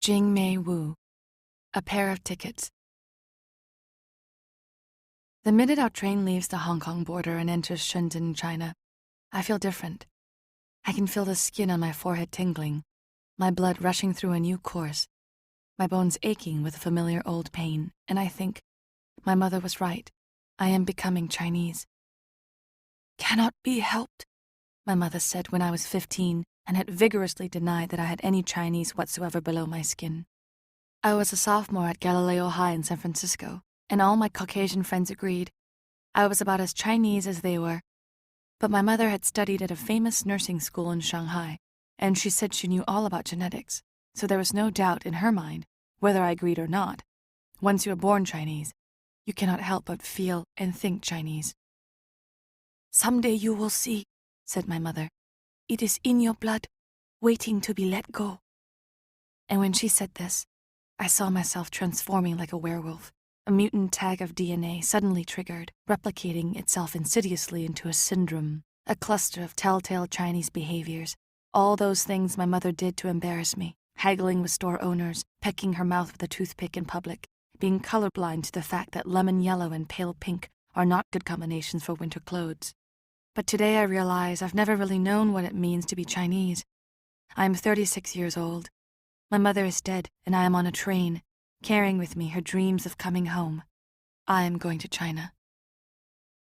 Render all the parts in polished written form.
Jing Mei Wu, A Pair of Tickets. The minute our train leaves the Hong Kong border and enters Shenzhen, China, I feel different. I can feel the skin on my forehead tingling, my blood rushing through a new course, my bones aching with a familiar old pain, and I think, my mother was right. I am becoming Chinese. "Cannot be helped," my mother said when I was 15 and had vigorously denied that I had any Chinese whatsoever below my skin. I was a sophomore at Galileo High in San Francisco, and all my Caucasian friends agreed. I was about as Chinese as they were. But my mother had studied at a famous nursing school in Shanghai, and she said she knew all about genetics, so there was no doubt in her mind, whether I agreed or not. Once you are born Chinese, you cannot help but feel and think Chinese. "Someday you will see," said my mother. "It is in your blood, waiting to be let go." And when she said this, I saw myself transforming like a werewolf, a mutant tag of DNA suddenly triggered, replicating itself insidiously into a syndrome, a cluster of telltale Chinese behaviors, all those things my mother did to embarrass me, haggling with store owners, pecking her mouth with a toothpick in public, being colorblind to the fact that lemon yellow and pale pink are not good combinations for winter clothes. But today I realize I've never really known what it means to be Chinese. I am 36 years old. My mother is dead, and I am on a train, carrying with me her dreams of coming home. I am going to China.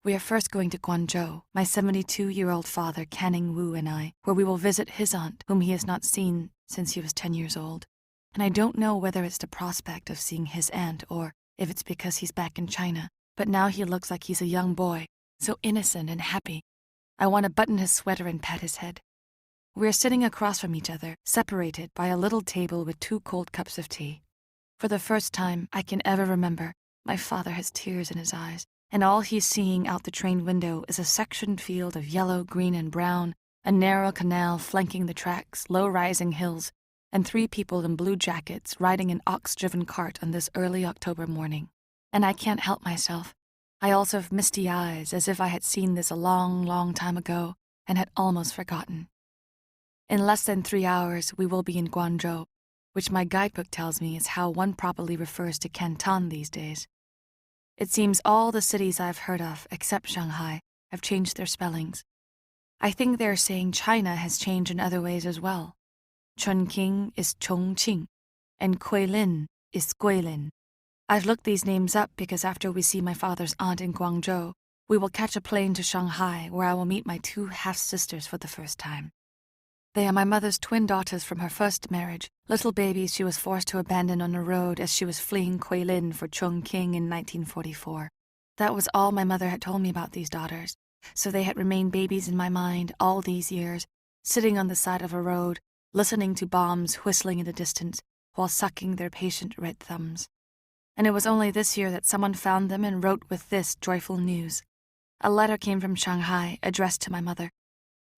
We are first going to Guangzhou, my 72-year-old father, Canning Wu, and I, where we will visit his aunt, whom he has not seen since he was 10 years old. And I don't know whether it's the prospect of seeing his aunt or if it's because he's back in China. But now he looks like he's a young boy, so innocent and happy. I want to button his sweater and pat his head. We are sitting across from each other, separated by a little table with 2 cold cups of tea. For the first time I can ever remember, my father has tears in his eyes, and all he's seeing out the train window is a sectioned field of yellow, green, and brown, a narrow canal flanking the tracks, low-rising hills, and 3 people in blue jackets riding an ox-driven cart on this early October morning. And I can't help myself. I also have misty eyes, as if I had seen this a long, long time ago and had almost forgotten. In less than 3 hours, we will be in Guangzhou, which my guidebook tells me is how one properly refers to Canton these days. It seems all the cities I've heard of, except Shanghai, have changed their spellings. I think they're saying China has changed in other ways as well. Chongqing is Chongqing, and Guilin is Guilin. I've looked these names up because after we see my father's aunt in Guangzhou, we will catch a plane to Shanghai where I will meet my 2 half-sisters for the first time. They are my mother's twin daughters from her first marriage, little babies she was forced to abandon on the road as she was fleeing Guilin for Chongqing in 1944. That was all my mother had told me about these daughters, so they had remained babies in my mind all these years, sitting on the side of a road, listening to bombs whistling in the distance while sucking their patient red thumbs. And it was only this year that someone found them and wrote with this joyful news. A letter came from Shanghai addressed to my mother.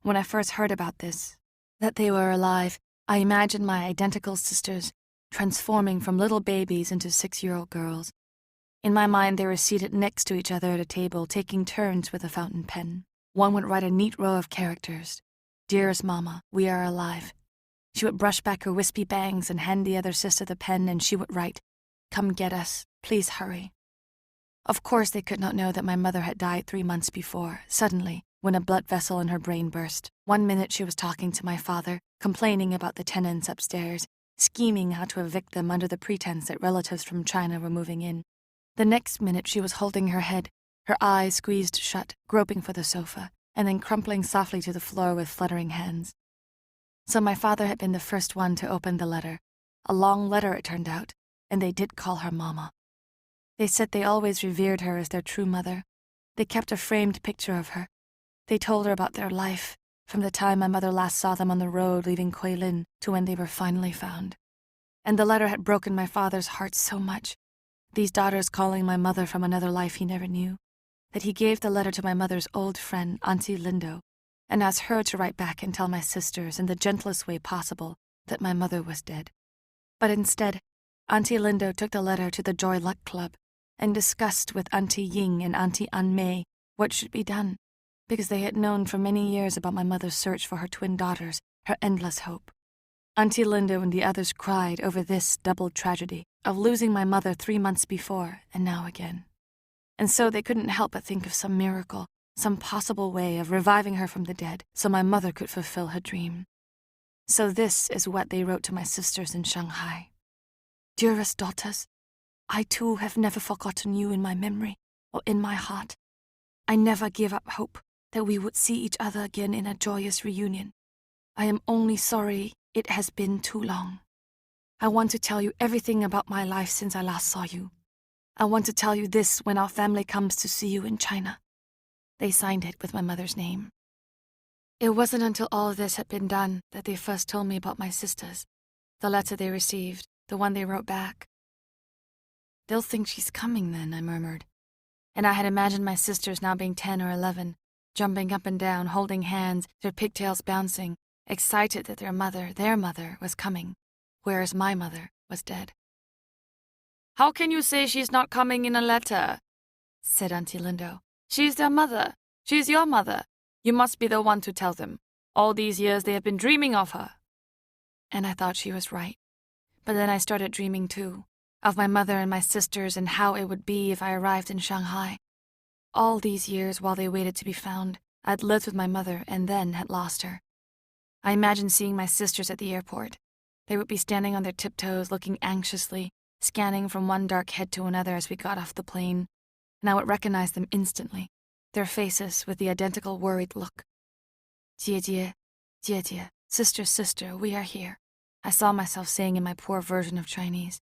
When I first heard about this, that they were alive, I imagined my identical sisters transforming from little babies into 6-year-old girls. In my mind, they were seated next to each other at a table, taking turns with a fountain pen. One would write a neat row of characters. "Dearest Mama, we are alive." She would brush back her wispy bangs and hand the other sister the pen, and she would write, "Come get us, please hurry." Of course, they could not know that my mother had died 3 months before, suddenly, when a blood vessel in her brain burst. One minute she was talking to my father, complaining about the tenants upstairs, scheming how to evict them under the pretense that relatives from China were moving in. The next minute she was holding her head, her eyes squeezed shut, groping for the sofa, and then crumpling softly to the floor with fluttering hands. So my father had been the first one to open the letter. A long letter, it turned out, and they did call her Mama. They said they always revered her as their true mother. They kept a framed picture of her. They told her about their life, from the time my mother last saw them on the road leaving Guilin to when they were finally found. And the letter had broken my father's heart so much, these daughters calling my mother from another life he never knew, that he gave the letter to my mother's old friend, Auntie Lindo, and asked her to write back and tell my sisters in the gentlest way possible that my mother was dead. But instead, Auntie Lindo took the letter to the Joyluck and discussed with Auntie Ying and Auntie An Mei what should be done, because they had known for many years about my mother's search for her twin daughters, her endless hope. Auntie Linda and the others cried over this double tragedy of losing my mother 3 months before and now again. And so they couldn't help but think of some miracle, some possible way of reviving her from the dead so my mother could fulfill her dream. So this is what they wrote to my sisters in Shanghai. Dearest daughters, I too have never forgotten you in my memory or in my heart. I never gave up hope that we would see each other again in a joyous reunion. I am only sorry it has been too long. I want to tell you everything about my life since I last saw you. I want to tell you this when our family comes to see you in China. They signed it with my mother's name. It wasn't until all of this had been done that they first told me about my sisters, the letter they received, the one they wrote back. They'll think she's coming then, I murmured. And I had imagined my sisters now being 10 or 11, jumping up and down, holding hands, their pigtails bouncing, excited that their mother, was coming, whereas my mother was dead. How can you say she's not coming in a letter? Said Auntie Lindo. She's their mother. She's your mother. You must be the one to tell them. All these years they have been dreaming of her. And I thought she was right. But then I started dreaming too, of my mother and my sisters and how it would be if I arrived in Shanghai. All these years while they waited to be found, I'd lived with my mother and then had lost her. I imagined seeing my sisters at the airport. They would be standing on their tiptoes, looking anxiously, scanning from one dark head to another as we got off the plane, and I would recognize them instantly, their faces with the identical worried look. Jie, sister, sister, we are here, I saw myself saying in my poor version of Chinese.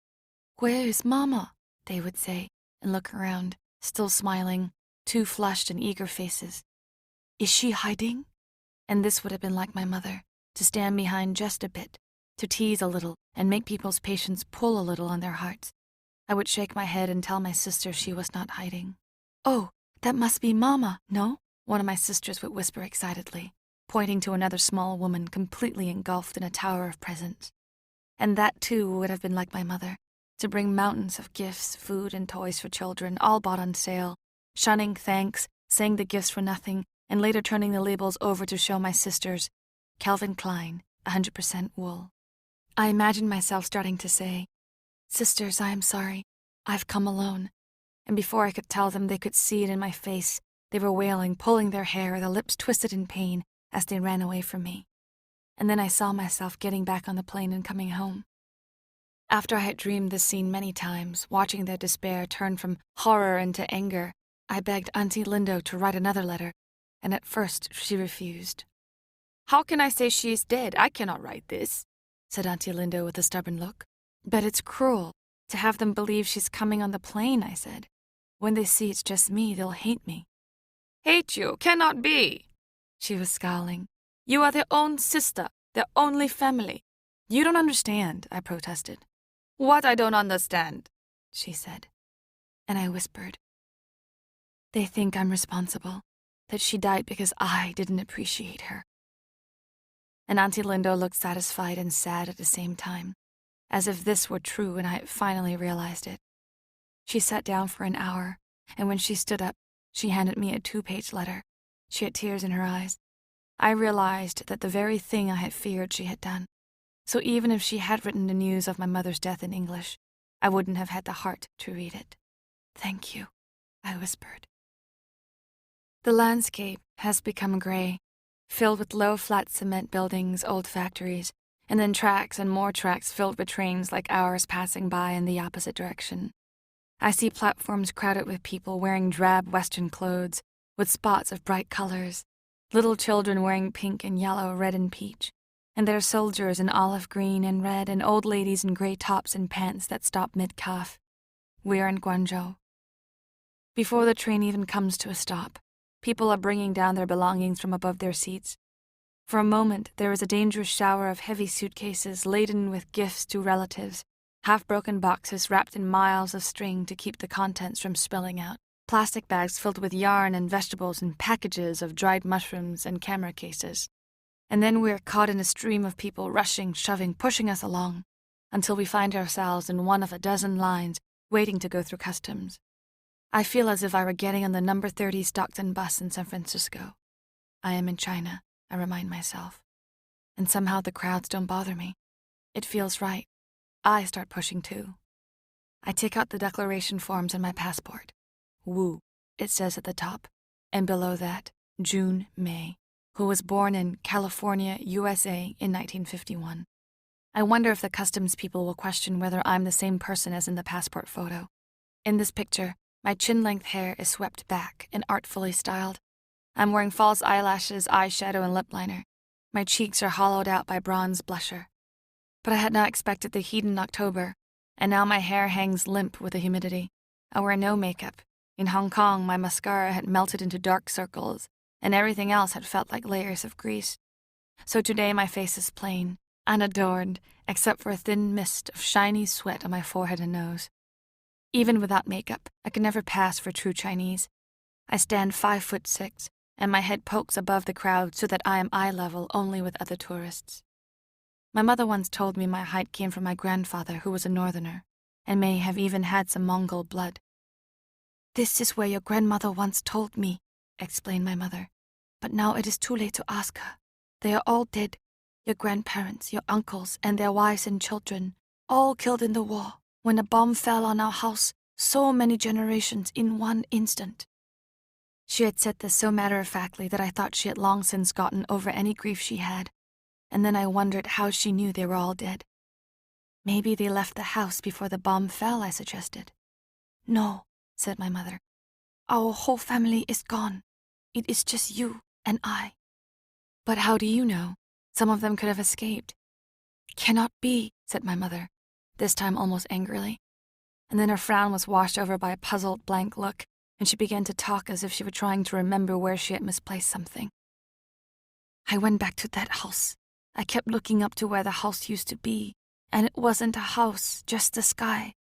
Where is Mama? They would say, and look around, still smiling, two flushed and eager faces. Is she hiding? And this would have been like my mother, to stand behind just a bit, to tease a little and make people's patience pull a little on their hearts. I would shake my head and tell my sister she was not hiding. Oh, that must be Mama, no? One of my sisters would whisper excitedly, pointing to another small woman completely engulfed in a tower of presents. And that too would have been like my mother, to bring mountains of gifts, food and toys for children, all bought on sale, shunning thanks, saying the gifts were nothing, and later turning the labels over to show my sisters, Calvin Klein, 100% wool. I imagined myself starting to say, Sisters, I am sorry. I've come alone. And before I could tell them, they could see it in my face. They were wailing, pulling their hair, their lips twisted in pain as they ran away from me. And then I saw myself getting back on the plane and coming home. After I had dreamed this scene many times, watching their despair turn from horror into anger, I begged Auntie Lindo to write another letter, and at first she refused. How can I say she is dead? I cannot write this, said Auntie Lindo with a stubborn look. But it's cruel to have them believe she's coming on the plane, I said. When they see it's just me, they'll hate me. Hate you? Cannot be. She was scowling. You are their own sister, their only family. You don't understand, I protested. What I don't understand, she said. And I whispered. They think I'm responsible, that she died because I didn't appreciate her. And Auntie Lindo looked satisfied and sad at the same time, as if this were true and I had finally realized it. She sat down for an hour, and when she stood up, she handed me a 2-page letter. She had tears in her eyes. I realized that the very thing I had feared she had done. So even if she had written the news of my mother's death in English, I wouldn't have had the heart to read it. Thank you, I whispered. The landscape has become gray, filled with low flat cement buildings, old factories, and then tracks and more tracks filled with trains like ours passing by in the opposite direction. I see platforms crowded with people wearing drab Western clothes with spots of bright colors, little children wearing pink and yellow, red and peach, and there are soldiers in olive green and red and old ladies in gray tops and pants that stop mid-calf. We're in Guangzhou. Before the train even comes to a stop, people are bringing down their belongings from above their seats. For a moment, there is a dangerous shower of heavy suitcases laden with gifts to relatives, half-broken boxes wrapped in miles of string to keep the contents from spilling out, plastic bags filled with yarn and vegetables and packages of dried mushrooms and camera cases. And then we're caught in a stream of people rushing, shoving, pushing us along, until we find ourselves in one of a dozen lines waiting to go through customs. I feel as if I were getting on the number 30 Stockton bus in San Francisco. I am in China, I remind myself. And somehow the crowds don't bother me. It feels right. I start pushing too. I take out the declaration forms and my passport. Wu, it says at the top, and below that, June May, who was born in California, USA in 1951. I wonder if the customs people will question whether I'm the same person as in the passport photo. In this picture, my chin-length hair is swept back and artfully styled. I'm wearing false eyelashes, eyeshadow, and lip liner. My cheeks are hollowed out by bronze blusher. But I had not expected the heat in October, and now my hair hangs limp with the humidity. I wear no makeup. In Hong Kong, my mascara had melted into dark circles, and everything else had felt like layers of grease. So today my face is plain, unadorned, except for a thin mist of shiny sweat on my forehead and nose. Even without makeup, I can never pass for true Chinese. I stand 5'6", and my head pokes above the crowd so that I am eye level only with other tourists. My mother once told me my height came from my grandfather, who was a northerner, and may have even had some Mongol blood. "This is where your grandmother once told me," explained my mother. "But now it is too late to ask her. They are all dead. Your grandparents, your uncles, and their wives and children, all killed in the war. When a bomb fell on our house, so many generations in one instant." She had said this so matter-of-factly that I thought she had long since gotten over any grief she had, and then I wondered how she knew they were all dead. "Maybe they left the house before the bomb fell," I suggested. "No," said my mother. "Our whole family is gone. It is just you and I." "But how do you know? Some of them could have escaped." "Cannot be," said my mother, this time almost angrily. And then her frown was washed over by a puzzled, blank look, and she began to talk as if she were trying to remember where she had misplaced something. "I went back to that house. I kept looking up to where the house used to be, and it wasn't a house, just the sky.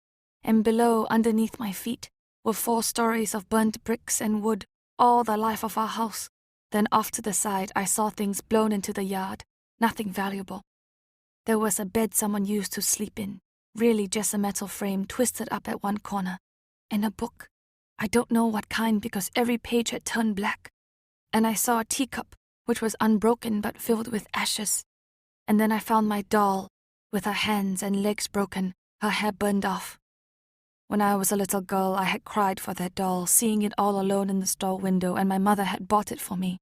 And below, underneath my feet, were 4 stories of burnt bricks and wood, all the life of our house. Then off to the side, I saw things blown into the yard, nothing valuable. There was a bed someone used to sleep in, really just a metal frame twisted up at one corner, and a book. I don't know what kind because every page had turned black. And I saw a teacup, which was unbroken but filled with ashes. And then I found my doll, with her hands and legs broken, her hair burned off. When I was a little girl, I had cried for that doll, seeing it all alone in the store window, and my mother had bought it for me.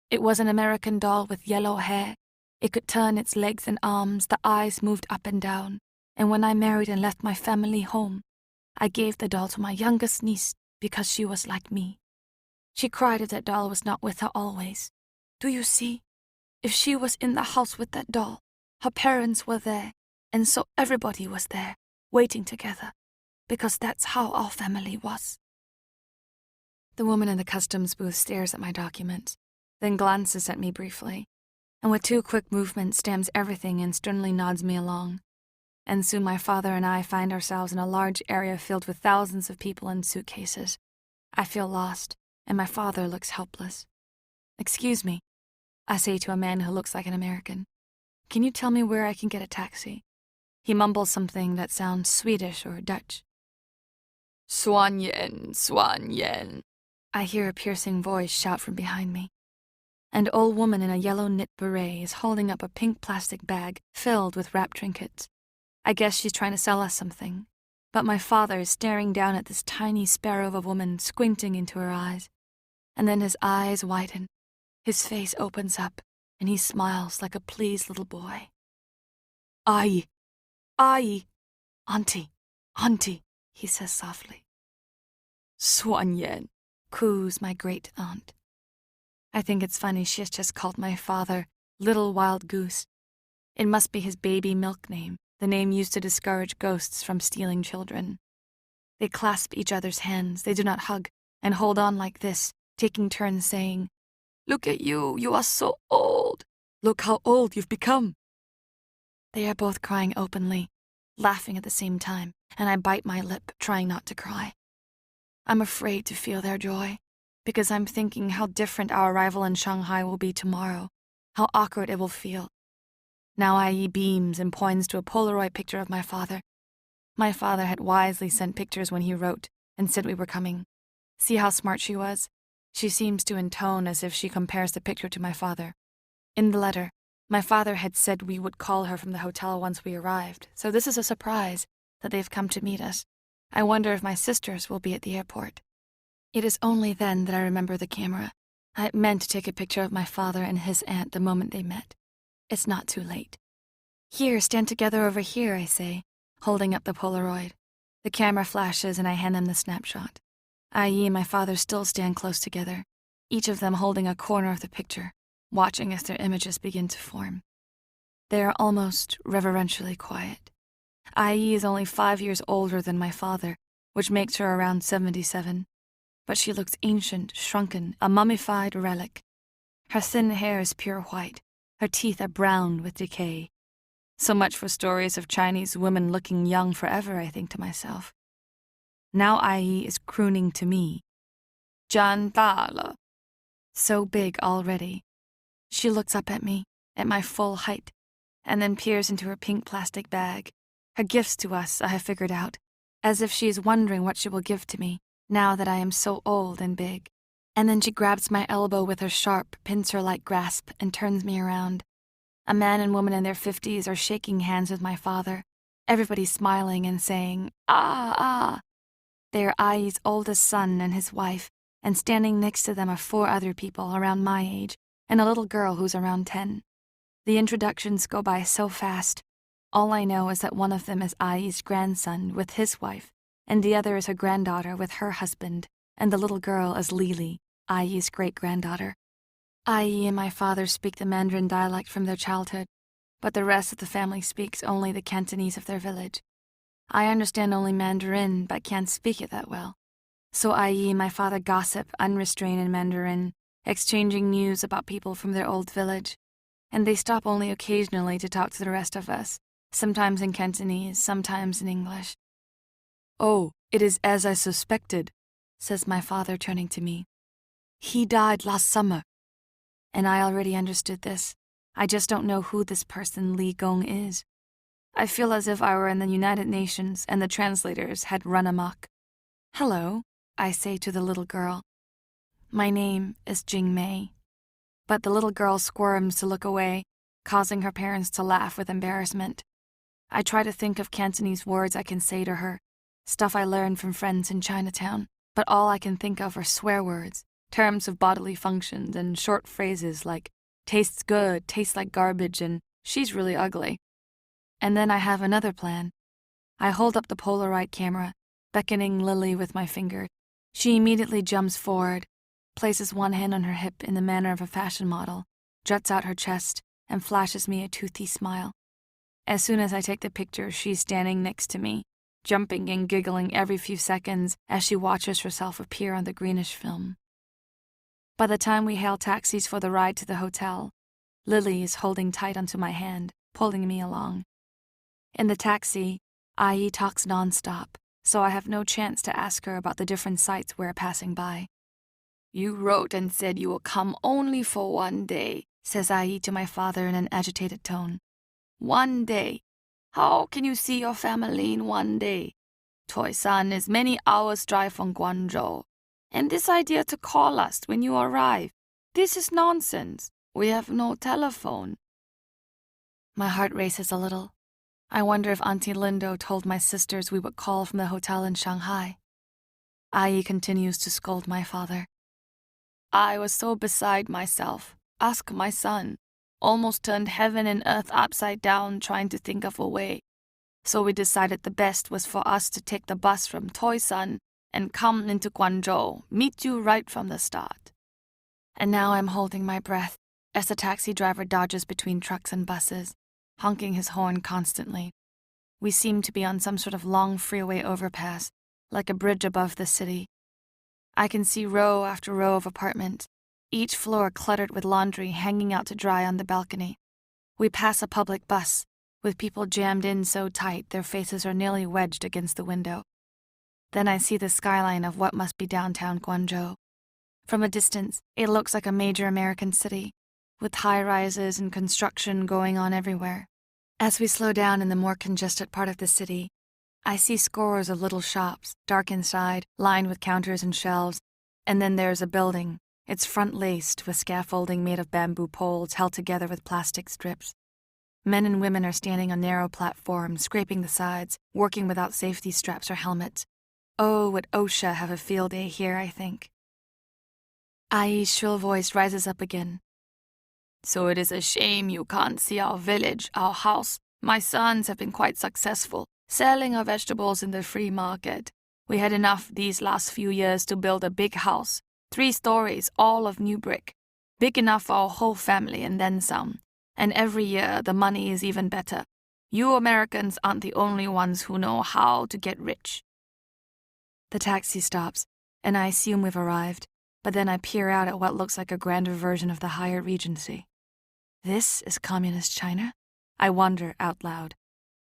It was an American doll with yellow hair. It could turn its legs and arms, the eyes moved up and down. And when I married and left my family home, I gave the doll to my youngest niece because she was like me. She cried if that doll was not with her always. Do you see? If she was in the house with that doll, her parents were there, and so everybody was there, waiting together, because that's how our family was." The woman in the customs booth stares at my documents, then glances at me briefly, and with 2 quick movements stamps everything and sternly nods me along. And soon my father and I find ourselves in a large area filled with thousands of people in suitcases. I feel lost, and my father looks helpless. "Excuse me," I say to a man who looks like an American. "Can you tell me where I can get a taxi?" He mumbles something that sounds Swedish or Dutch. "Swan yen, swan yen," I hear a piercing voice shout from behind me. An old woman in a yellow knit beret is holding up a pink plastic bag filled with wrapped trinkets. I guess she's trying to sell us something, but my father is staring down at this tiny sparrow of a woman, squinting into her eyes. And then his eyes widen, his face opens up, and he smiles like a pleased little boy. "Ai, ai, auntie, auntie," he says softly. "Swan yen," coos my great aunt. I think it's funny she has just called my father Little Wild Goose. It must be his baby milk name, the name used to discourage ghosts from stealing children. They clasp each other's hands, they do not hug, and hold on like this, taking turns saying, "Look at you, you are so old. Look how old you've become." They are both crying openly, laughing at the same time, and I bite my lip, trying not to cry. I'm afraid to feel their joy, because I'm thinking how different our arrival in Shanghai will be tomorrow, how awkward it will feel. Now IE beams and points to a Polaroid picture of my father. My father had wisely sent pictures when he wrote and said we were coming. See how smart she was? She seems to intone as if she compares the picture to my father. In the letter, My father had said we would call her from the hotel once we arrived, so this is a surprise that they've come to meet us. I wonder if my sisters will be at the airport. It is only then that I remember the camera. I meant to take a picture of my father and his aunt the moment they met. It's not too late. Here, stand together over here, I say, holding up the Polaroid. The camera flashes and I hand them the snapshot. I.e. and my father still stand close together, each of them holding a corner of the picture, watching as their images begin to form. They are almost reverentially quiet. I.E. is only 5 years older than my father, which makes her around 77. But she looks ancient, shrunken, a mummified relic. Her thin hair is pure white. Her teeth are brown with decay. So much for stories of Chinese women looking young forever, I think to myself. Now Ai is crooning to me. 长大了. So big already. She looks up at me, at my full height, and then peers into her pink plastic bag. Her gifts to us, I have figured out, as if she is wondering what she will give to me, now that I am so old and big. And then she grabs my elbow with her sharp, pincer-like grasp and turns me around. A man and woman in their 50s are shaking hands with my father, everybody smiling and saying, "Ah, ah." They are Ai's oldest son and his wife, and standing next to them are 4 other people around my age, and a little girl who's around 10. The introductions go by so fast. All I know is that one of them is Ai's grandson with his wife, and the other is her granddaughter with her husband, and the little girl is Lily, Ai's great-granddaughter. Ai and my father speak the Mandarin dialect from their childhood, but the rest of the family speaks only the Cantonese of their village. I understand only Mandarin, but can't speak it that well. So Ai and my father gossip unrestrained in Mandarin, exchanging news about people from their old village, and they stop only occasionally to talk to the rest of us, sometimes in Cantonese, sometimes in English. "Oh, it is as I suspected," says my father, turning to me. "He died last summer." And I already understood this. I just don't know who this person Li Gong is. I feel as if I were in the United Nations and the translators had run amok. "Hello," I say to the little girl. My name is Jing Mei. But the little girl squirms to look away, causing her parents to laugh with embarrassment. I try to think of Cantonese words I can say to her, stuff I learned from friends in Chinatown, but all I can think of are swear words, terms of bodily functions, and short phrases like tastes good, tastes like garbage, and she's really ugly. And then I have another plan. I hold up the Polaroid camera, beckoning Lily with my finger. She immediately jumps forward, places one hand on her hip in the manner of a fashion model, juts out her chest, and flashes me a toothy smile. As soon as I take the picture, she's standing next to me, jumping and giggling every few seconds as she watches herself appear on the greenish film. By the time we hail taxis for the ride to the hotel, Lily is holding tight onto my hand, pulling me along. In the taxi, Ai talks nonstop, so I have no chance to ask her about the different sites we're passing by. "You wrote and said you will come only for 1 day," says Ai to my father in an agitated tone. 1 day. How can you see your family in 1 day? Toisan is many hours' drive from Guangzhou. And this idea to call us when you arrive, this is nonsense. We have no telephone. My heart races a little. I wonder if Auntie Lindo told my sisters we would call from the hotel in Shanghai. Ai continues to scold my father. "I was so beside myself. Ask my son. Almost turned heaven and earth upside down trying to think of a way. So we decided the best was for us to take the bus from Toisan and come into Guangzhou, meet you right from the start." And now I'm holding my breath as the taxi driver dodges between trucks and buses, honking his horn constantly. We seem to be on some sort of long freeway overpass, like a bridge above the city. I can see row after row of apartments, each floor cluttered with laundry hanging out to dry on the balcony. We pass a public bus, with people jammed in so tight their faces are nearly wedged against the window. Then I see the skyline of what must be downtown Guangzhou. From a distance, it looks like a major American city, with high-rises and construction going on everywhere. As we slow down in the more congested part of the city, I see scores of little shops, dark inside, lined with counters and shelves, and then there's a building, It's front-laced with scaffolding made of bamboo poles held together with plastic strips. Men and women are standing on narrow platforms, scraping the sides, working without safety straps or helmets. Oh, would OSHA have a field day here, I think. Ai's shrill voice rises up again. So it is a shame you can't see our village, our house. My sons have been quite successful, selling our vegetables in the free market. We had enough these last few years to build a big house, 3 stories, all of new brick. Big enough for our whole family and then some. And every year the money is even better. You Americans aren't the only ones who know how to get rich. The taxi stops, and I assume we've arrived, but then I peer out at what looks like a grander version of the Hyatt Regency. This is communist China? I wonder out loud.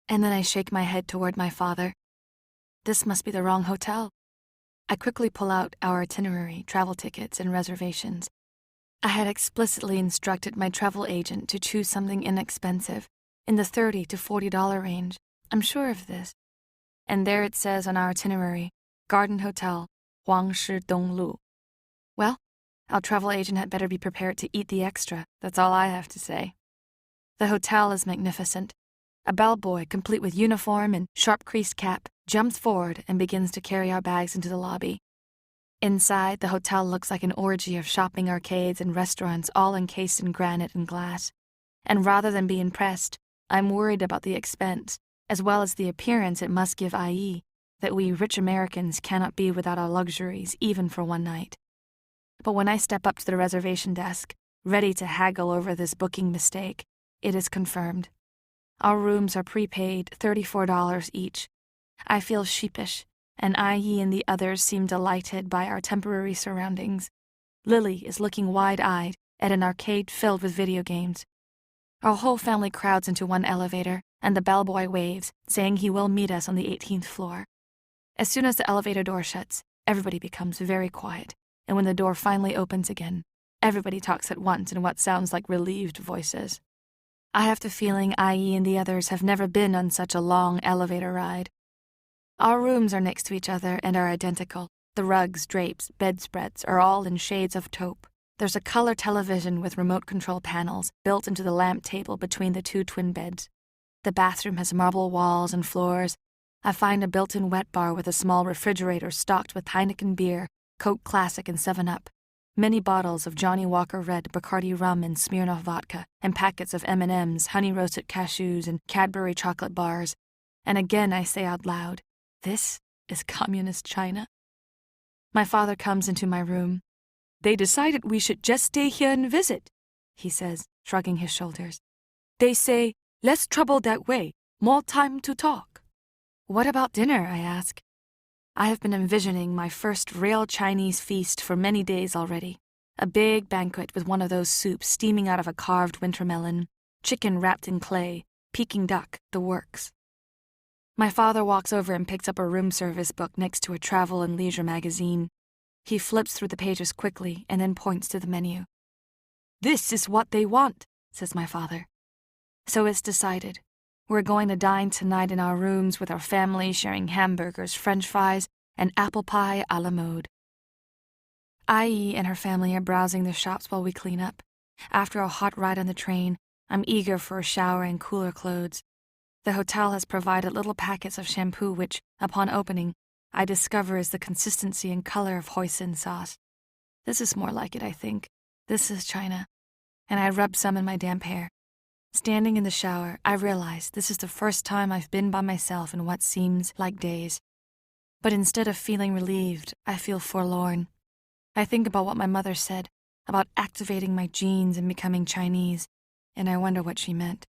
And then I shake my head toward my father. This must be the wrong hotel. I quickly pull out our itinerary, travel tickets, and reservations. I had explicitly instructed my travel agent to choose something inexpensive, in the $30 to $40 range. I'm sure of this. And there it says on our itinerary, Garden Hotel, Huangshi Donglu. Well, our travel agent had better be prepared to eat the extra. That's all I have to say. The hotel is magnificent. A bellboy, complete with uniform and sharp-creased cap, jumps forward and begins to carry our bags into the lobby. Inside, the hotel looks like an orgy of shopping arcades and restaurants all encased in granite and glass. And rather than be impressed, I'm worried about the expense, as well as the appearance it must give IE, that we rich Americans cannot be without our luxuries, even for one night. But when I step up to the reservation desk, ready to haggle over this booking mistake, it is confirmed. Our rooms are prepaid, $34 each. I feel sheepish, and IE and the others seem delighted by our temporary surroundings. Lily is looking wide-eyed at an arcade filled with video games. Our whole family crowds into one elevator, and the bellboy waves, saying he will meet us on the 18th floor. As soon as the elevator door shuts, everybody becomes very quiet, and when the door finally opens again, everybody talks at once in what sounds like relieved voices. I have the feeling IE and the others have never been on such a long elevator ride. Our rooms are next to each other and are identical. The rugs, drapes, bedspreads are all in shades of taupe. There's a color television with remote control panels built into the lamp table between the 2 twin beds. The bathroom has marble walls and floors. I find a built-in wet bar with a small refrigerator stocked with Heineken beer, Coke Classic and 7-Up, many bottles of Johnny Walker Red, Bacardi rum and Smirnoff vodka, and packets of M&Ms, honey-roasted cashews, and Cadbury chocolate bars. And again I say out loud, this is communist China. My father comes into my room. They decided we should just stay here and visit, he says, shrugging his shoulders. They say, less trouble that way, more time to talk. What about dinner, I ask. I have been envisioning my first real Chinese feast for many days already. A big banquet with one of those soups steaming out of a carved winter melon, chicken wrapped in clay, Peking duck, the works. My father walks over and picks up a room service book next to a travel and leisure magazine. He flips through the pages quickly and then points to the menu. This is what they want, says my father. So it's decided. We're going to dine tonight in our rooms with our family sharing hamburgers, french fries, and apple pie a la mode. IE and her family are browsing the shops while we clean up. After a hot ride on the train, I'm eager for a shower and cooler clothes. The hotel has provided little packets of shampoo which, upon opening, I discover is the consistency and color of hoisin sauce. This is more like it, I think. This is China. And I rub some in my damp hair. Standing in the shower, I realize this is the first time I've been by myself in what seems like days. But instead of feeling relieved, I feel forlorn. I think about what my mother said, about activating my genes and becoming Chinese, and I wonder what she meant.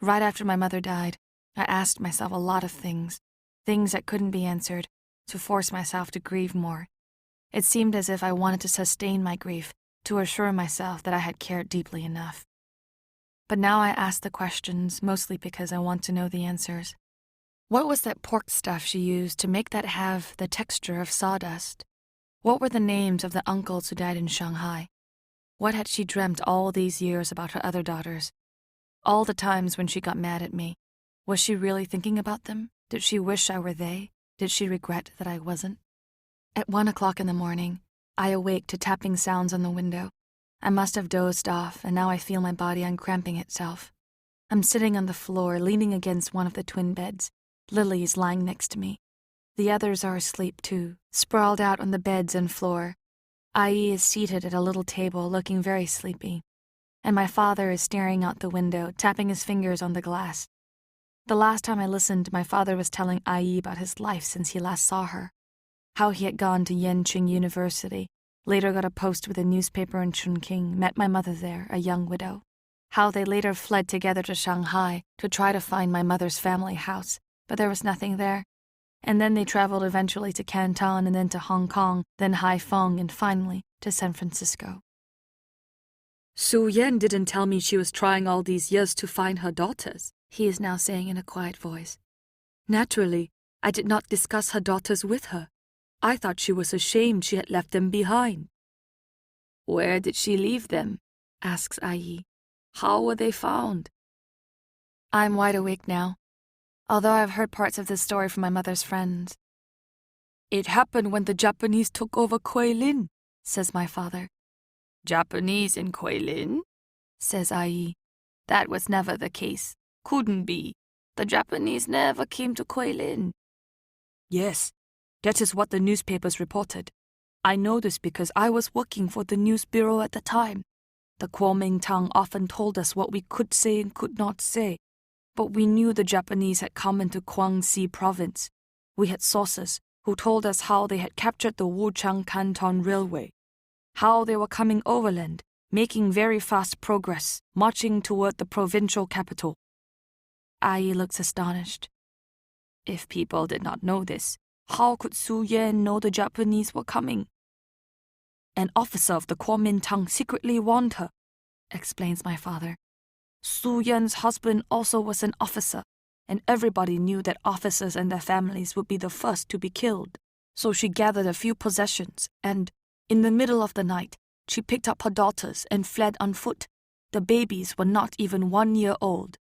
Right after my mother died, I asked myself a lot of things that couldn't be answered, to force myself to grieve more. It seemed as if I wanted to sustain my grief, to assure myself that I had cared deeply enough. But now I ask the questions mostly because I want to know the answers. What was that pork stuff she used to make that have the texture of sawdust? What were the names of the uncles who died in Shanghai? What had she dreamt all these years about her other daughters? All the times when she got mad at me, was she really thinking about them? Did she wish I were they? Did she regret that I wasn't? At 1 o'clock in the morning, I awake to tapping sounds on the window. I must have dozed off, and now I feel my body uncramping itself. I'm sitting on the floor, leaning against one of the twin beds. Lily is lying next to me. The others are asleep too, sprawled out on the beds and floor. Ai is seated at a little table, looking very sleepy. And my father is staring out the window, tapping his fingers on the glass. The last time I listened, my father was telling Ai about his life since he last saw her. How he had gone to Yenching University, later got a post with a newspaper in Chungking, met my mother there, a young widow. How they later fled together to Shanghai to try to find my mother's family house, but there was nothing there. And then they traveled eventually to Canton and then to Hong Kong, then Haiphong, and finally to San Francisco. Su Yan didn't tell me she was trying all these years to find her daughters, he is now saying in a quiet voice. Naturally, I did not discuss her daughters with her. I thought she was ashamed she had left them behind. Where did she leave them? Asks Ai. How were they found? I'm wide awake now, although I've heard parts of this story from my mother's friends. It happened when the Japanese took over Guilin, says my father. Japanese in Guilin? Says Ai. That was never the case. Couldn't be. The Japanese never came to Guilin. Yes, that is what the newspapers reported. I know this because I was working for the news bureau at the time. The Kuomintang often told us what we could say and could not say. But we knew the Japanese had come into Guangxi province. We had sources who told us how they had captured the Wuchang Canton Railway, how they were coming overland, making very fast progress, marching toward the provincial capital. Ai looks astonished. If people did not know this, how could Su Yan know the Japanese were coming? An officer of the Kuomintang secretly warned her, explains my father. Su Yan's husband also was an officer, and everybody knew that officers and their families would be the first to be killed. So she gathered a few possessions, and, in the middle of the night, she picked up her daughters and fled on foot. The babies were not even 1 year old.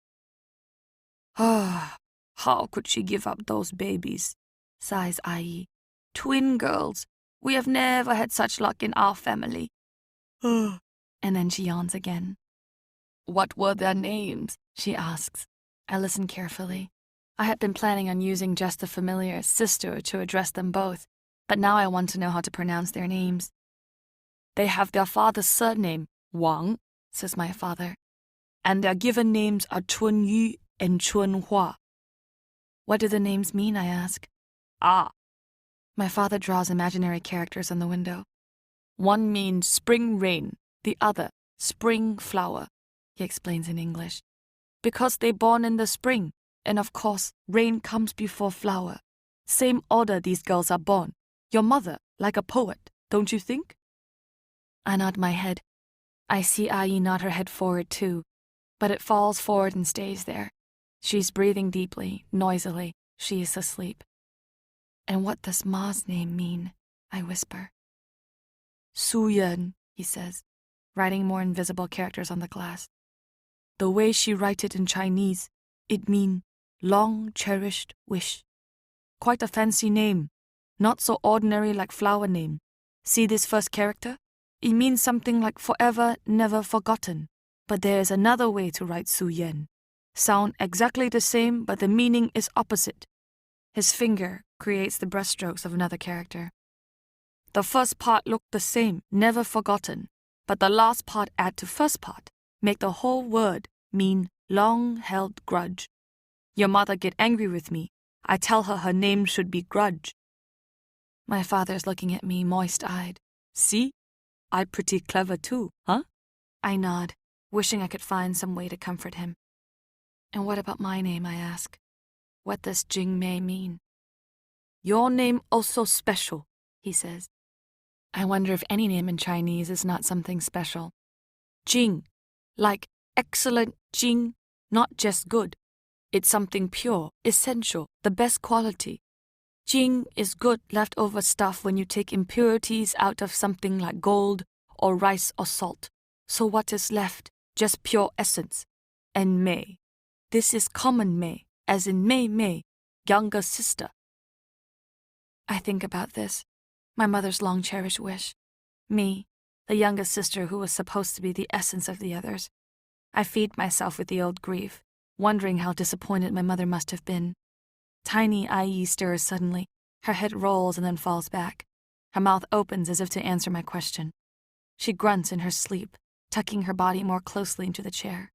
Ah, how could she give up those babies? Sighs Ai. Twin girls. We have never had such luck in our family. And then she yawns again. What were their names? She asks. I listen carefully. I had been planning on using just the familiar sister to address them both, but now I want to know how to pronounce their names. They have their father's surname, Wang, says my father, and their given names are Chun Yu and Chun Hua. What do the names mean, I ask. Ah. My father draws imaginary characters on the window. One means spring rain, the other spring flower, he explains in English. Because they born in the spring, and of course, rain comes before flower. Same order these girls are born. Your mother, like a poet, don't you think? I nod my head. I see Ai nod her head forward too, but it falls forward and stays there. She's breathing deeply, noisily. She is asleep. And what does Ma's name mean? I whisper. Su Yan, he says, writing more invisible characters on the glass. The way she write it in Chinese, it mean long-cherished wish. Quite a fancy name, not so ordinary like flower name. See this first character? It means something like forever, never forgotten. But there is another way to write Su Yan. Sound exactly the same, but the meaning is opposite. His finger creates the brushstrokes of another character. The first part look the same, never forgotten, but the last part add to first part, make the whole word mean long-held grudge. Your mother get angry with me. I tell her name should be Grudge. My father's looking at me, moist-eyed. See? I pretty clever too, huh? I nod, wishing I could find some way to comfort him. And what about my name, I ask. What does Jing Mei mean? Your name also special, he says. I wonder if any name in Chinese is not something special. Jing, like excellent Jing, not just good. It's something pure, essential, the best quality. Jing is good leftover stuff when you take impurities out of something like gold or rice or salt. So what is left? Just pure essence. And Mei. This is common Mei, as in Mei, younger sister. I think about this, my mother's long-cherished wish. Me, the youngest sister who was supposed to be the essence of the others. I feed myself with the old grief, wondering how disappointed my mother must have been. Tiny Ai stirs suddenly. Her head rolls and then falls back. Her mouth opens as if to answer my question. She grunts in her sleep, tucking her body more closely into the chair.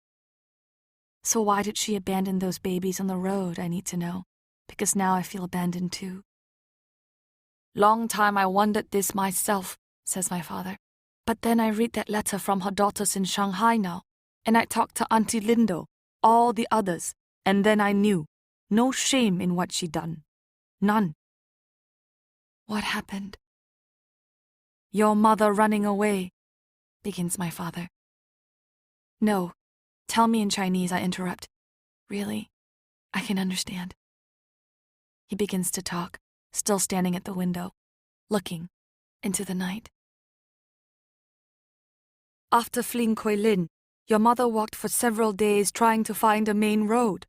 So why did she abandon those babies on the road, I need to know, because now I feel abandoned too. Long time I wondered this myself, says my father. But then I read that letter from her daughters in Shanghai now, and I talked to Auntie Lindo, all the others, and then I knew. No shame in what she done. None. What happened? Your mother running away, begins my father. No, tell me in Chinese, I interrupt. Really, I can understand. He begins to talk, still standing at the window, looking into the night. After fleeing Guilin, your mother walked for several days trying to find a main road.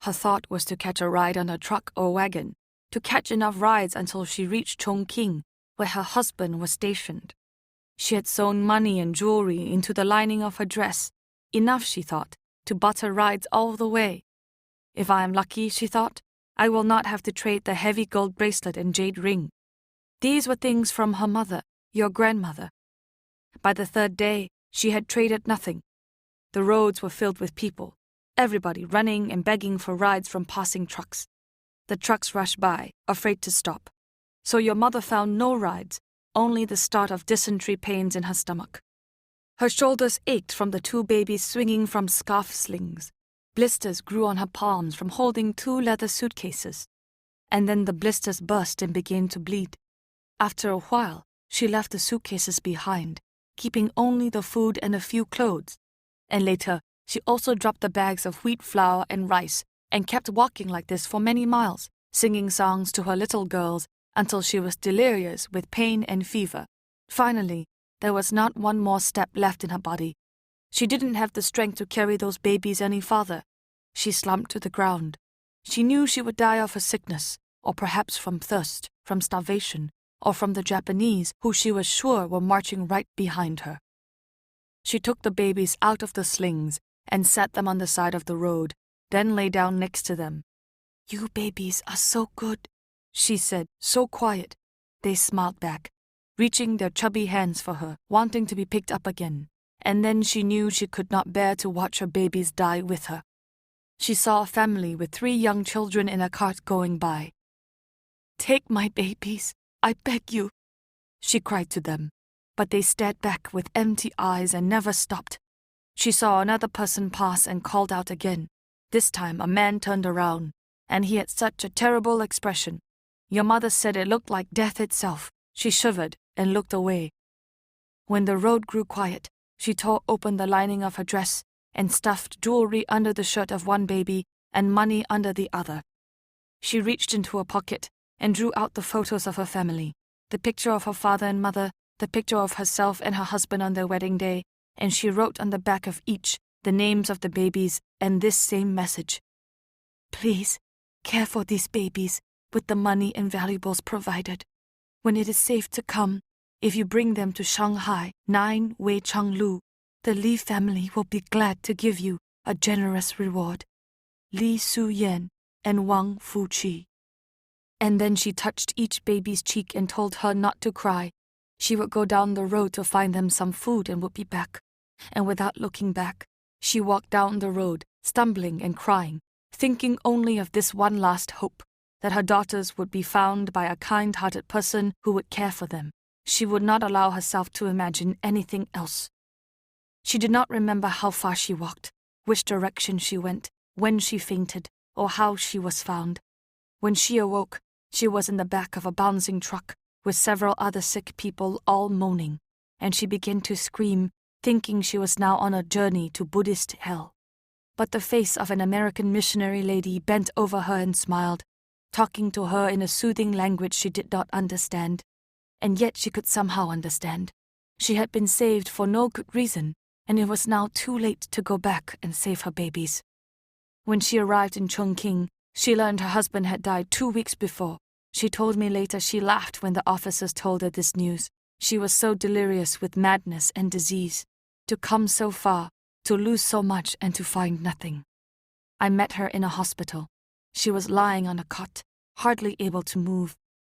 Her thought was to catch a ride on a truck or wagon, to catch enough rides until she reached Chongqing, where her husband was stationed. She had sewn money and jewelry into the lining of her dress, enough, she thought, to butter rides all the way. If I am lucky, she thought, I will not have to trade the heavy gold bracelet and jade ring. These were things from her mother, your grandmother. By the third day, she had traded nothing. The roads were filled with people, everybody running and begging for rides from passing trucks. The trucks rushed by, afraid to stop. So your mother found no rides, only the start of dysentery pains in her stomach. Her shoulders ached from the two babies swinging from scarf slings. Blisters grew on her palms from holding 2 leather suitcases. And then the blisters burst and began to bleed. After a while, she left the suitcases behind, keeping only the food and a few clothes. And later, she also dropped the bags of wheat flour and rice and kept walking like this for many miles, singing songs to her little girls until she was delirious with pain and fever. Finally, there was not one more step left in her body. She didn't have the strength to carry those babies any farther. She slumped to the ground. She knew she would die of her sickness, or perhaps from thirst, from starvation, or from the Japanese who she was sure were marching right behind her. She took the babies out of the slings and set them on the side of the road, then lay down next to them. You babies are so good, she said, so quiet. They smiled back, reaching their chubby hands for her, wanting to be picked up again. And then she knew she could not bear to watch her babies die with her. She saw a family with 3 young children in a cart going by. Take my babies, I beg you, she cried to them. But they stared back with empty eyes and never stopped. She saw another person pass and called out again. This time a man turned around, and he had such a terrible expression. Your mother said it looked like death itself. She shivered and looked away. When the road grew quiet, she tore open the lining of her dress and stuffed jewelry under the shirt of one baby and money under the other. She reached into a pocket and drew out the photos of her family, the picture of her father and mother, the picture of herself and her husband on their wedding day, and she wrote on the back of each the names of the babies and this same message. Please, care for these babies with the money and valuables provided. When it is safe to come, if you bring them to Shanghai, 9 Wei Chang Lu, the Li family will be glad to give you a generous reward. Li Su Yan and Wang Fu Chi. And then she touched each baby's cheek and told her not to cry. She would go down the road to find them some food and would be back. And without looking back, she walked down the road, stumbling and crying, thinking only of this one last hope, that her daughters would be found by a kind-hearted person who would care for them. She would not allow herself to imagine anything else. She did not remember how far she walked, which direction she went, when she fainted, or how she was found. When she awoke, she was in the back of a bouncing truck, with several other sick people all moaning, and she began to scream, thinking she was now on a journey to Buddhist hell. But the face of an American missionary lady bent over her and smiled, talking to her in a soothing language she did not understand. And yet she could somehow understand. She had been saved for no good reason, and it was now too late to go back and save her babies. When she arrived in Chongqing, she learned her husband had died 2 weeks before. She told me later she laughed when the officers told her this news. She was so delirious with madness and disease, to come so far, to lose so much and to find nothing. I met her in a hospital. She was lying on a cot, hardly able to move.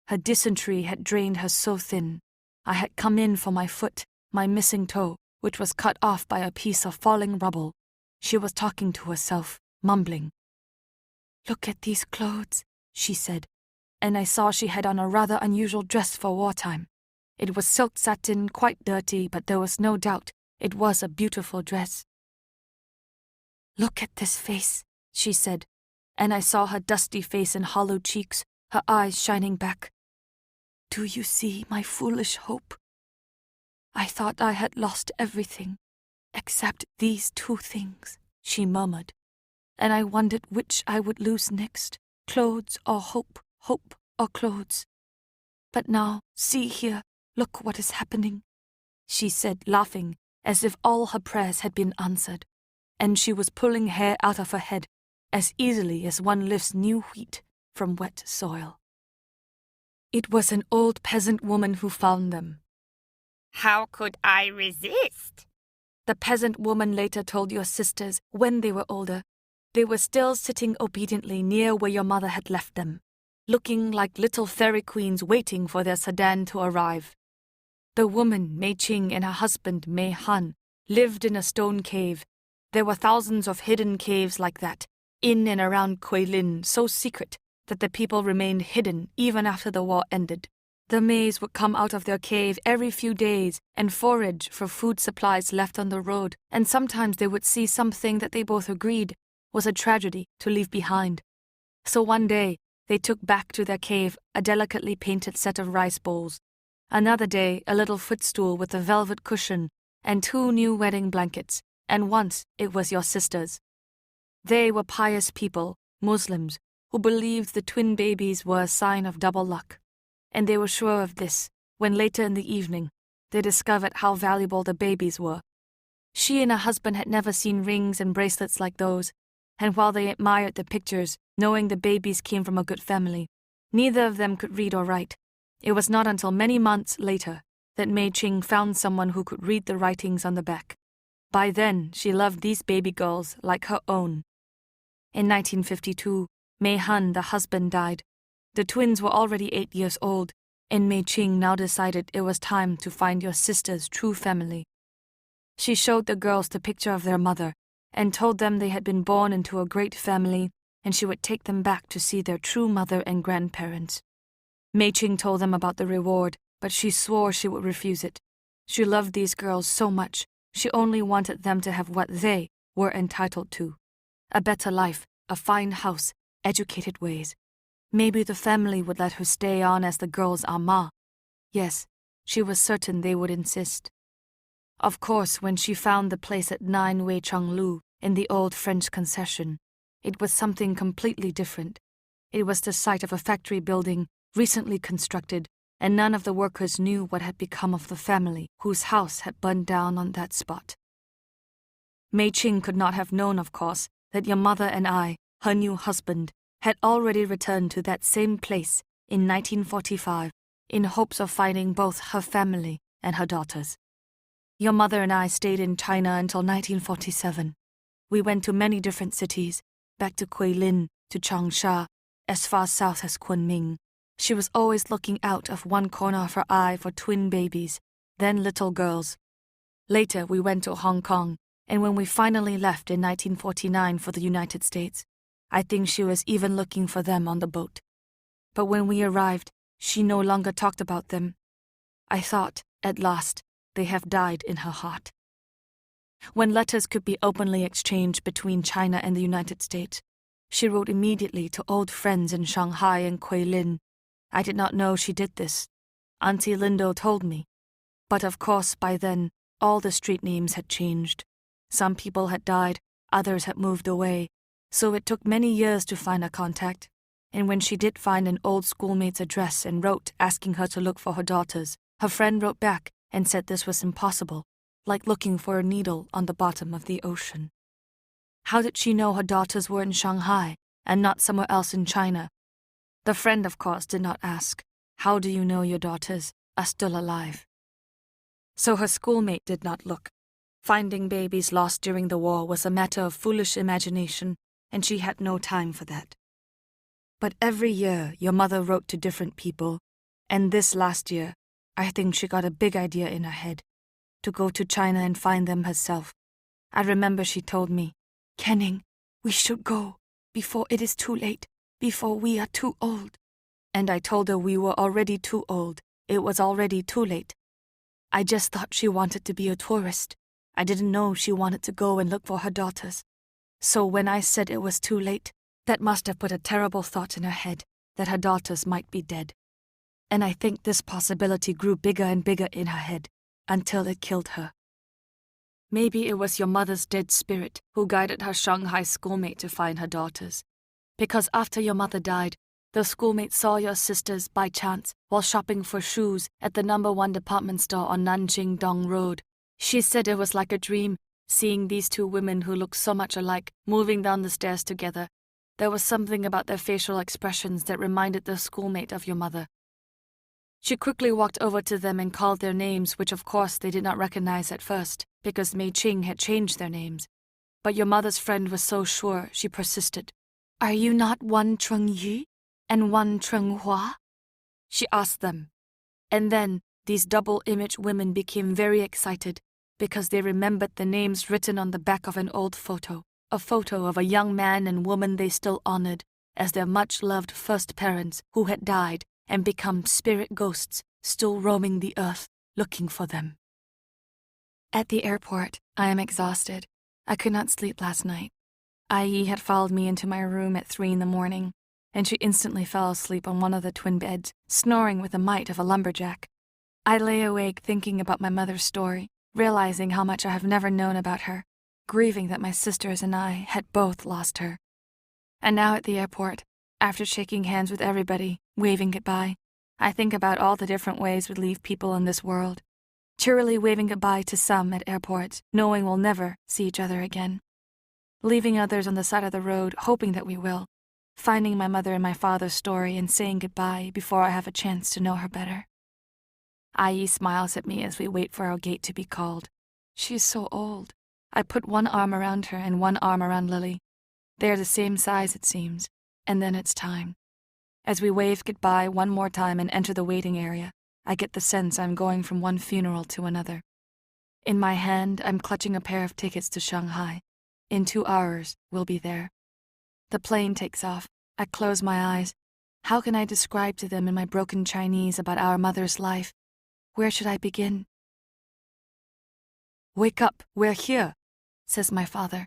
Her dysentery had drained her so thin. I had come in for my foot, my missing toe, which was cut off by a piece of falling rubble. She was talking to herself, mumbling. "Look at these clothes," she said, and I saw she had on a rather unusual dress for wartime. It was silk satin, quite dirty, but there was no doubt it was a beautiful dress. "Look at this face," she said, and I saw her dusty face and hollow cheeks, her eyes shining back. "Do you see my foolish hope? I thought I had lost everything, except these two things," she murmured, and I wondered which I would lose next, clothes or hope, hope or clothes. "But now, see here, look what is happening," she said, laughing, as if all her prayers had been answered, and she was pulling hair out of her head as easily as one lifts new wheat from wet soil. It was an old peasant woman who found them. How could I resist? The peasant woman later told your sisters when they were older, they were still sitting obediently near where your mother had left them, looking like little fairy queens waiting for their sedan to arrive. The woman, Mei Qing, and her husband, Mei Han, lived in a stone cave. There were thousands of hidden caves like that, in and around Guilin, so secret that the people remained hidden even after the war ended. The Meis would come out of their cave every few days and forage for food supplies left on the road, and sometimes they would see something that they both agreed was a tragedy to leave behind. So one day, they took back to their cave a delicately painted set of rice bowls. Another day, a little footstool with a velvet cushion and 2 new wedding blankets, and once it was your sisters. They were pious people, Muslims, who believed the twin babies were a sign of double luck. And they were sure of this when later in the evening they discovered how valuable the babies were. She and her husband had never seen rings and bracelets like those, and while they admired the pictures, knowing the babies came from a good family, neither of them could read or write. It was not until many months later that Mei Qing found someone who could read the writings on the back. By then, she loved these baby girls like her own. In 1952, Mei Han, the husband, died. The twins were already 8 years old, and Mei Qing now decided it was time to find your sister's true family. She showed the girls the picture of their mother and told them they had been born into a great family and she would take them back to see their true mother and grandparents. Mei Qing told them about the reward, but she swore she would refuse it. She loved these girls so much, she only wanted them to have what they were entitled to. A better life, a fine house, educated ways. Maybe the family would let her stay on as the girl's ama. Yes, she was certain they would insist. Of course, when she found the place at 9 Wei Chong Lu in the old French concession, it was something completely different. It was the site of a factory building recently constructed, and none of the workers knew what had become of the family whose house had burned down on that spot. Mei Qing could not have known, of course, that your mother and I, her new husband, had already returned to that same place in 1945 in hopes of finding both her family and her daughters. Your mother and I stayed in China until 1947. We went to many different cities, back to Guilin, to Changsha, as far south as Kunming. She was always looking out of one corner of her eye for twin babies, then little girls. Later, we went to Hong Kong, and when we finally left in 1949 for the United States, I think she was even looking for them on the boat. But when we arrived, she no longer talked about them. I thought, at last, they have died in her heart. When letters could be openly exchanged between China and the United States, she wrote immediately to old friends in Shanghai and Guilin. I did not know she did this. Auntie Lindo told me. But of course, by then, all the street names had changed. Some people had died, others had moved away. So it took many years to find a contact, and when she did find an old schoolmate's address and wrote asking her to look for her daughters, her friend wrote back and said this was impossible, like looking for a needle on the bottom of the ocean. How did she know her daughters were in Shanghai and not somewhere else in China? The friend, of course, did not ask, "How do you know your daughters are still alive?" so her schoolmate did not look. Finding babies lost during the war was a matter of foolish imagination, and she had no time for that. But every year, your mother wrote to different people, and this last year, I think she got a big idea in her head, to go to China and find them herself. I remember she told me, "Kenning, we should go, before it is too late, before we are too old." And I told her we were already too old. It was already too late. I just thought she wanted to be a tourist. I didn't know she wanted to go and look for her daughters. So when I said it was too late, that must have put a terrible thought in her head, that her daughters might be dead. And I think this possibility grew bigger and bigger in her head, until it killed her. Maybe it was your mother's dead spirit who guided her Shanghai schoolmate to find her daughters. Because after your mother died, the schoolmate saw your sisters by chance while shopping for shoes at the #1 department store on Nanjing Dong Road. She said it was like a dream, seeing these two women who looked so much alike moving down the stairs together. There was something about their facial expressions that reminded the schoolmate of your mother. She quickly walked over to them and called their names, which of course they did not recognize at first, because Mei Qing had changed their names. But your mother's friend was so sure, she persisted. "Are you not one Cheng Yu and one Cheng Hua?" She asked them. And then these double-image women became very excited because they remembered the names written on the back of an old photo, a photo of a young man and woman they still honored as their much-loved first parents who had died and become spirit ghosts still roaming the earth looking for them. At the airport, I am exhausted. I could not sleep last night. Ai had followed me into my room at 3 a.m, and she instantly fell asleep on one of the twin beds, snoring with the might of a lumberjack. I lay awake thinking about my mother's story, realizing how much I have never known about her, grieving that my sisters and I had both lost her. And now at the airport, after shaking hands with everybody, waving goodbye, I think about all the different ways we leave people in this world. Cheerily waving goodbye to some at airports, knowing we'll never see each other again. Leaving others on the side of the road, hoping that we will. Finding my mother in my father's story and saying goodbye before I have a chance to know her better. Ai smiles at me as we wait for our gate to be called. She is so old. I put one arm around her and one arm around Lily. They are the same size, it seems, and then it's time. As we wave goodbye one more time and enter the waiting area, I get the sense I'm going from one funeral to another. In my hand, I'm clutching a pair of tickets to Shanghai. In 2 hours, we'll be there. The plane takes off. I close my eyes. How can I describe to them in my broken Chinese about our mother's life? Where should I begin? "Wake up, we're here," says my father.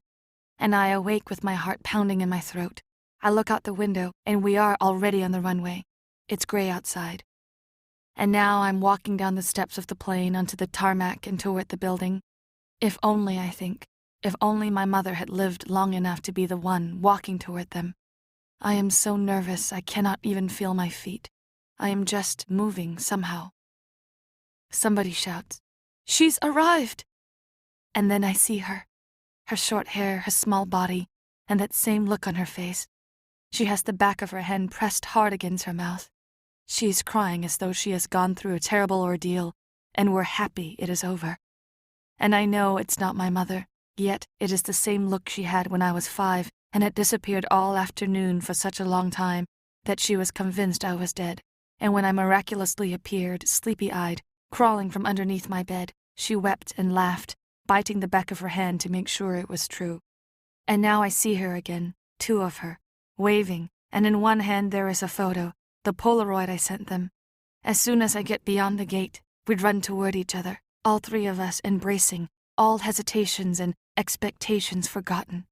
And I awake with my heart pounding in my throat. I look out the window, and we are already on the runway. It's gray outside. And now I'm walking down the steps of the plane onto the tarmac and toward the building. If only, I think, if only my mother had lived long enough to be the one walking toward them. I am so nervous I cannot even feel my feet. I am just moving somehow. Somebody shouts, "She's arrived!" And then I see her. Her short hair, her small body, and that same look on her face. She has the back of her hand pressed hard against her mouth. She is crying as though she has gone through a terrible ordeal, and we're happy it is over. And I know it's not my mother, yet it is the same look she had when I was 5 and had disappeared all afternoon for such a long time that she was convinced I was dead. And when I miraculously appeared, sleepy-eyed, crawling from underneath my bed, she wept and laughed, biting the back of her hand to make sure it was true. And now I see her again, 2 of her, waving, and in one hand there is a photo, the Polaroid I sent them. As soon as I get beyond the gate, we'd run toward each other, all 3 of us embracing, all hesitations and expectations forgotten.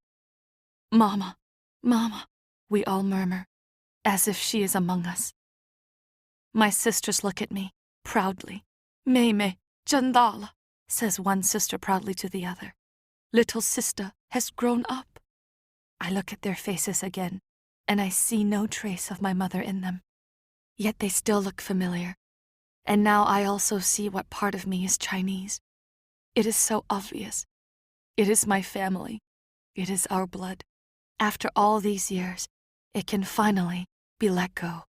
"Mama, Mama," we all murmur, as if she is among us. My sisters look at me, proudly. "Mei Mei, 真大了," says one sister proudly to the other. "Little sister has grown up." I look at their faces again, and I see no trace of my mother in them. Yet they still look familiar. And now I also see what part of me is Chinese. It is so obvious. It is my family. It is our blood. After all these years, it can finally be let go.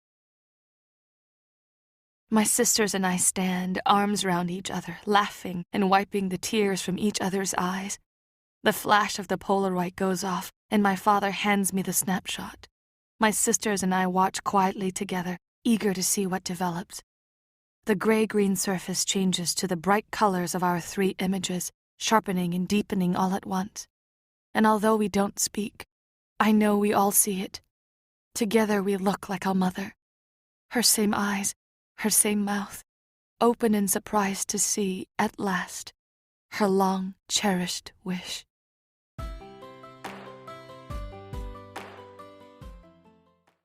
My sisters and I stand, arms round each other, laughing and wiping the tears from each other's eyes. The flash of the Polaroid goes off, and my father hands me the snapshot. My sisters and I watch quietly together, eager to see what develops. The gray-green surface changes to the bright colors of our three images, sharpening and deepening all at once. And although we don't speak, I know we all see it. Together we look like our mother. Her same eyes, her same mouth, open in surprise to see, at last, her long-cherished wish.